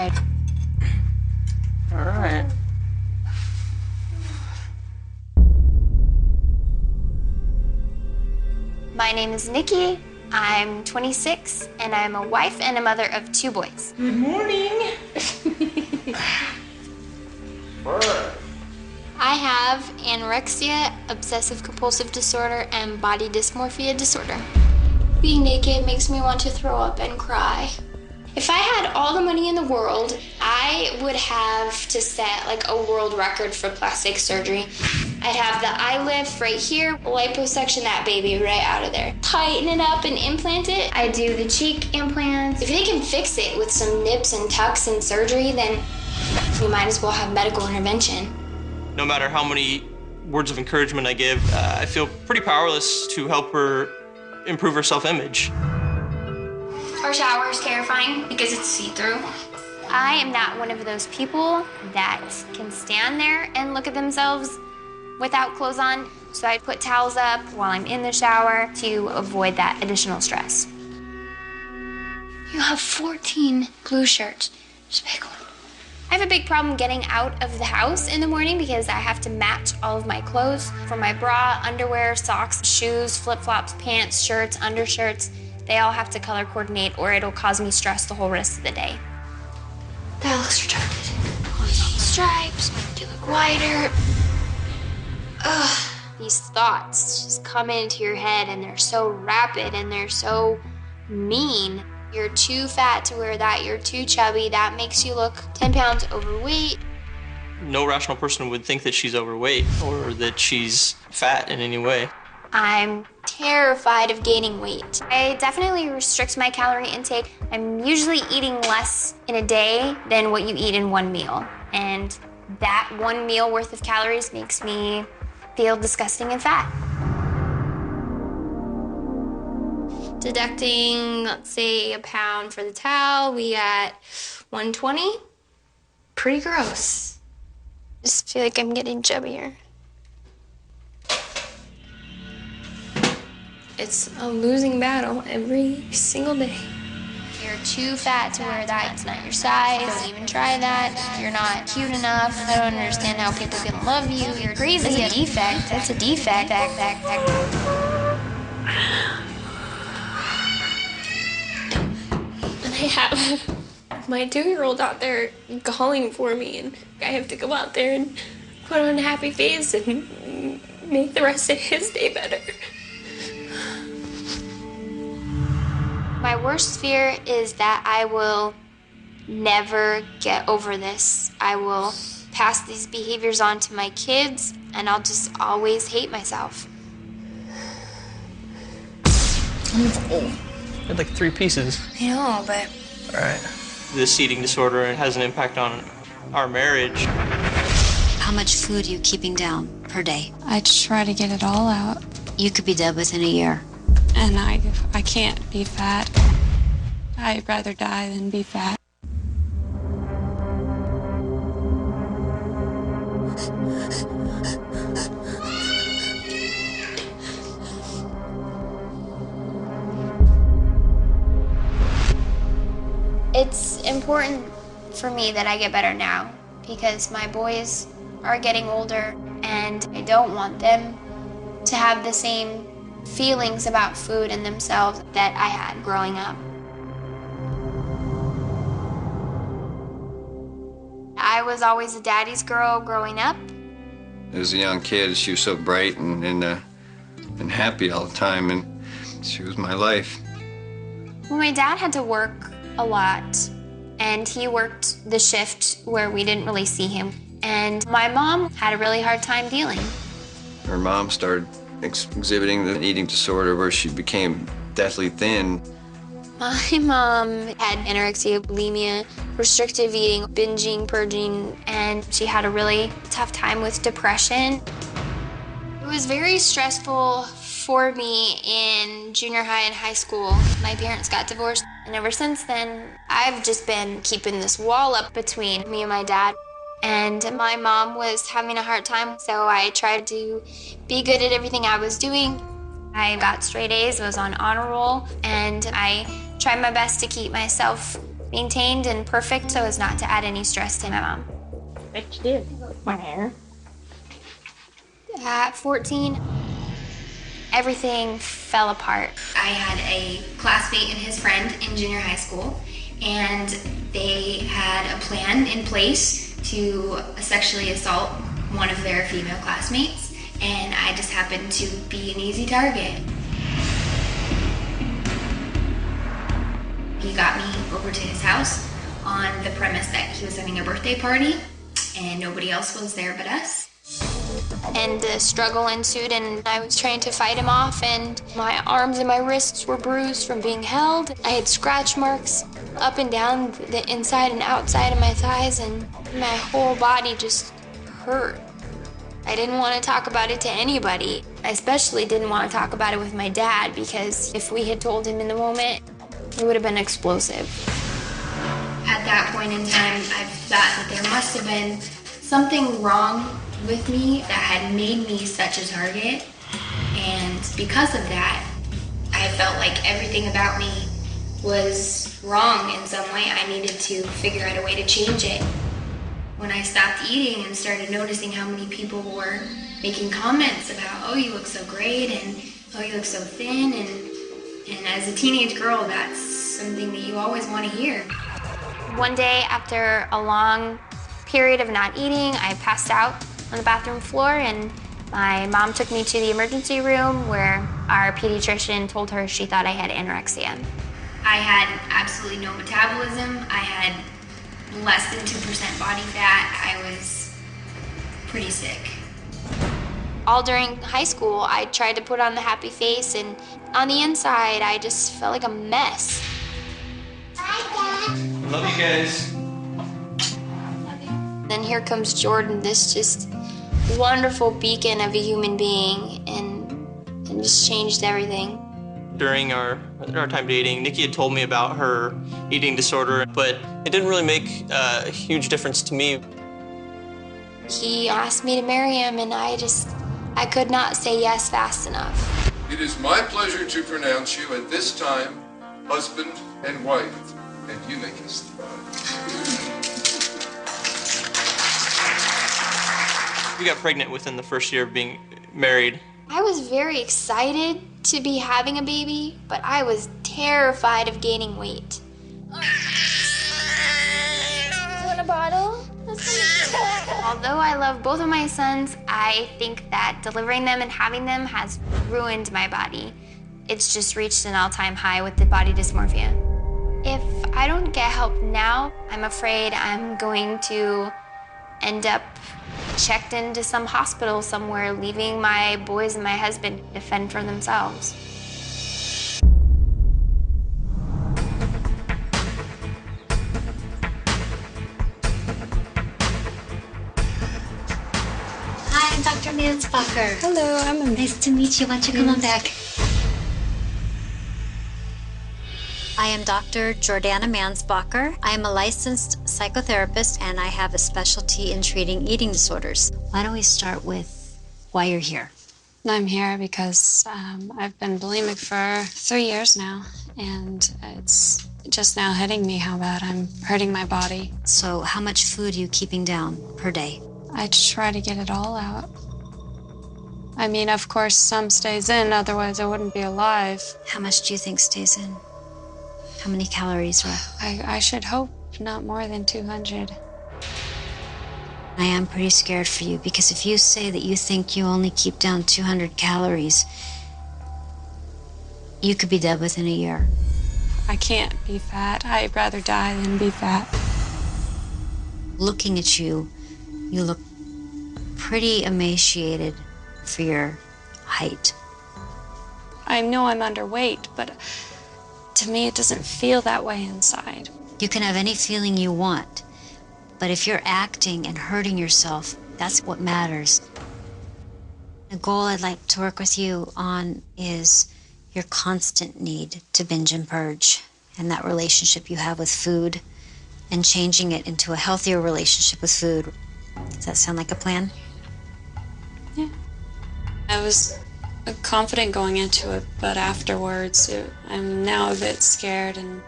Okay. All right. My name is Nikki. I'm 26, and I'm a wife and a mother of 2 boys. Good morning. I have anorexia, obsessive compulsive disorder, and body dysmorphia disorder. Being naked makes me want to throw up and cry. If I had all the money in the world, I would have to set like a world record for plastic surgery. I'd have the eye lift right here, liposuction that baby right out of there. Tighten it up and implant it. I do the cheek implants. If they can fix it with some nips and tucks and surgery, then we might as well have medical intervention. No matter how many words of encouragement I give, I feel pretty powerless to help her improve her self-image. Our shower is terrifying because it's see-through. I am not one of those people that can stand there and look at themselves without clothes on, so I put towels up while I'm in the shower to avoid that additional stress. You have 14 blue shirts. Just pick one. I have a big problem getting out of the house in the morning because I have to match all of my clothes. For my bra, underwear, socks, shoes, flip-flops, pants, shirts, undershirts, they all have to color coordinate or it'll cause me stress the whole rest of the day. That looks retarded. Horizontal stripes, do look wider. Ugh. These thoughts just come into your head and they're so rapid and they're so mean. You're too fat to wear that, you're too chubby, that makes you look 10 pounds overweight. No rational person would think that she's overweight or that she's fat in any way. I'm terrified of gaining weight. I definitely restrict my calorie intake. I'm usually eating less in a day than what you eat in one meal. And that one meal worth of calories makes me feel disgusting and fat. Deducting, let's say, a pound for the towel, we got 120. Pretty gross. Just feel like I'm getting chubbier. It's a losing battle every single day. You're too fat to wear that. It's not your size. Don't even try that. You're not cute enough. I don't understand how people can love you. You're crazy. It's a defect. It's a defect. And I have my 2-year-old out there calling for me, and I have to go out there and put on a happy face and make the rest of his day better. My worst fear is that I will never get over this. I will pass these behaviors on to my kids, and I'll just always hate myself. You had like 3 pieces. I know, but... All right. This eating disorder has an impact on our marriage. How much food are you keeping down per day? I try to get it all out. You could be dead within a year. And I can't be fat. I'd rather die than be fat. It's important for me that I get better now because my boys are getting older and I don't want them to have the same feelings about food and themselves that I had growing up. I was always a daddy's girl growing up. As a young kid, she was so bright and happy all the time, and she was my life. Well, my dad had to work a lot, and he worked the shift where we didn't really see him. And my mom had a really hard time dealing. Her mom started exhibiting the eating disorder where she became deathly thin. My mom had anorexia, bulimia, restrictive eating, binging, purging, and she had a really tough time with depression. It was very stressful for me in junior high and high school. My parents got divorced, and ever since then, I've just been keeping this wall up between me and my dad. And my mom was having a hard time, so I tried to be good at everything I was doing. I got straight A's, I was on honor roll, and I tried my best to keep myself maintained and perfect so as not to add any stress to my mom. Bet you did. My hair. At 14, everything fell apart. I had a classmate and his friend in junior high school, and they had a plan in place to sexually assault one of their female classmates, and I just happened to be an easy target. He got me over to his house on the premise that he was having a birthday party, and nobody else was there but us. And the struggle ensued, and I was trying to fight him off, and my arms and my wrists were bruised from being held. I had scratch marks up and down the inside and outside of my thighs, and my whole body just hurt. I didn't want to talk about it to anybody. I especially didn't want to talk about it with my dad, because if we had told him in the moment, it would have been explosive. At that point in time, I thought that there must have been something wrong with me that had made me such a target, and because of that, I felt like everything about me was wrong in some way. I needed to figure out a way to change it. When I stopped eating and started noticing how many people were making comments about, oh, you look so great, and oh, you look so thin, and as a teenage girl, that's something that you always want to hear. One day, after a long period of not eating, I passed out on the bathroom floor, and my mom took me to the emergency room where our pediatrician told her she thought I had anorexia. I had absolutely no metabolism. I had less than 2% body fat. I was pretty sick. All during high school, I tried to put on the happy face, and on the inside, I just felt like a mess. Love you guys. Then here comes Jordan, this just wonderful beacon of a human being, and just changed everything. During our time dating, Nikki had told me about her eating disorder, but it didn't really make a huge difference to me. He asked me to marry him, and I could not say yes fast enough. It is my pleasure to pronounce you at this time husband and wife, and you may kiss the bride. We got pregnant within the first year of being married. I was very excited to be having a baby, but I was terrified of gaining weight. You want a bottle? Although I love both of my sons, I think that delivering them and having them has ruined my body. It's just reached an all-time high with the body dysmorphia. If I don't get help now, I'm afraid I'm going to end up checked into some hospital somewhere, leaving my boys and my husband to fend for themselves. Hi, I'm Dr. Mansbacher. Hello, I'm Amanda. Nice to meet you. Why don't you come on back? I am Dr. Jordana Mansbacher. I am a licensed psychotherapist, and I have a specialty in treating eating disorders. Why don't we start with why you're here? I'm here because I've been bulimic for 3 years now, and it's just now hitting me how bad I'm hurting my body. So how much food are you keeping down per day? I try to get it all out. I mean, of course, some stays in, otherwise I wouldn't be alive. How much do you think stays in? How many calories are? I should hope not more than 200. I am pretty scared for you, because if you say that you think you only keep down 200 calories, you could be dead within a year. I can't be fat. I'd rather die than be fat. Looking at you, you look pretty emaciated for your height. I know I'm underweight, but to me it doesn't feel that way inside. You can have any feeling you want, but if you're acting and hurting yourself, that's what matters. The goal I'd like to work with you on is your constant need to binge and purge, and that relationship you have with food, and changing it into a healthier relationship with food. Does that sound like a plan? Yeah. I was confident going into it, but afterwards, I'm now a bit scared, and